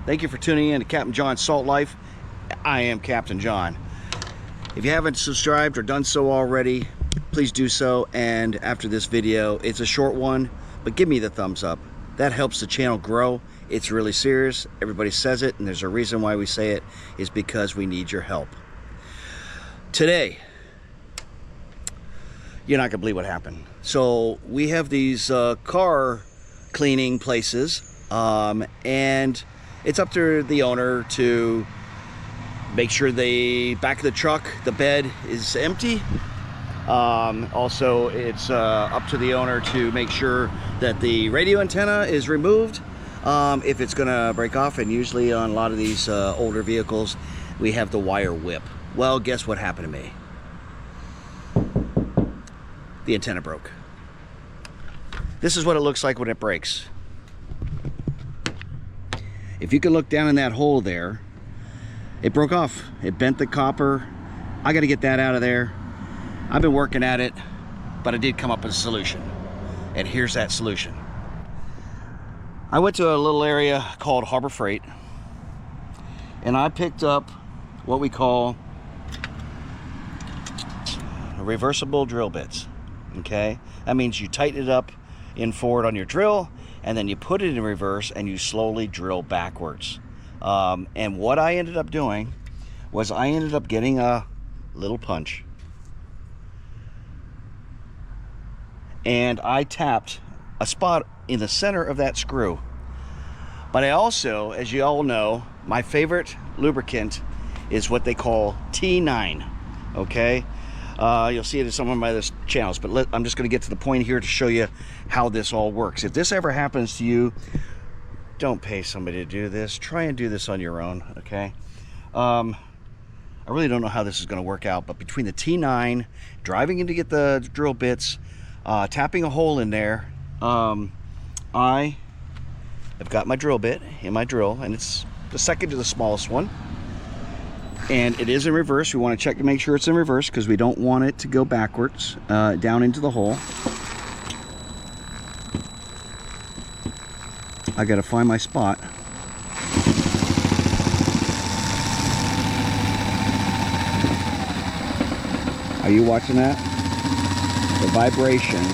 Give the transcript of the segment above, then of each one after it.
Thank you for tuning in to Captain John's Salt Life. I am Captain John. If you haven't subscribed or done so already, please do so. And after this video, it's a short one, but give me the thumbs up. That helps the channel grow. It's really serious. Everybody says it, and there's a reason why we say it, is because we need your help. Today, you're not gonna believe what happened. So we have these car cleaning places, and it's up to the owner to make sure the back of the truck, the bed is empty. Also, it's up to the owner to make sure that the radio antenna is removed if it's gonna break off. And usually on a lot of these older vehicles, we have the wire whip. Well, guess what happened to me? The antenna broke. This is what it looks like when it breaks. If you can look down in that hole there, it broke off. It bent the copper. I got to get that out of there. I've been working at it, but I did come up with a solution. And here's that solution. I went to a little area called Harbor Freight, and I picked up what we call reversible drill bits. Okay, that means you tighten it up in forward on your drill, and then you put it in reverse and you slowly drill backwards. And what I ended up doing was I ended up getting a little punch, and I tapped a spot in the center of that screw. But I also, as you all know, my favorite lubricant is what they call T9. Okay, you'll see it in some of my other channels, but I'm just going to get to the point here to show you how this all works. If this ever happens to you, don't pay somebody to do this. Try and do this on your own, okay? I really don't know how this is going to work out, but between the T9, driving in to get the drill bits, tapping a hole in there, I have got my drill bit in my drill, and it's the second to the smallest one. And it is in reverse. We want to check to make sure it's in reverse because we don't want it to go backwards down into the hole. I got to find my spot. Are you watching that? The vibration.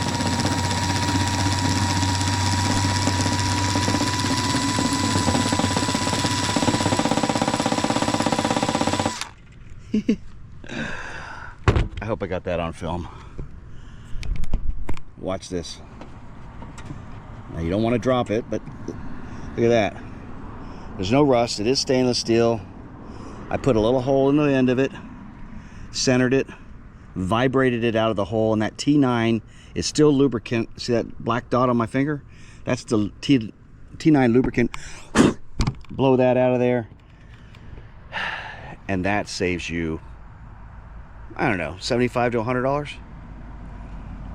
I hope I got that on film. Watch this. Now you don't want to drop it, but look at that. There's no rust. It is stainless steel. I put a little hole in the end of it, centered it, vibrated it out of the hole, and that T9 is still lubricant. See that black dot on my finger? That's the T9 lubricant. Blow that out of there. And that saves you, I don't know, $75 to $100.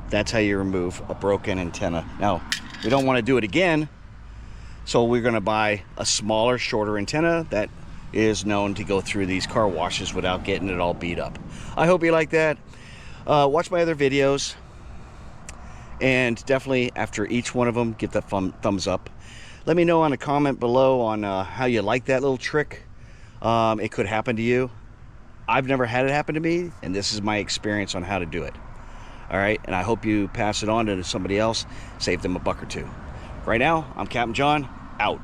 That's how you remove a broken antenna. Now, we don't want to do it again, so we're going to buy a smaller, shorter antenna that is known to go through these car washes without getting it all beat up. I hope you like that. Watch my other videos, and definitely after each one of them, give that thumbs up. Let me know on a comment below on how you like that little trick. It could happen to you. I've never had it happen to me, and this is my experience on how to do it. All right, and I hope you pass it on to somebody else, save them a buck or two. Right now, I'm Captain John, out.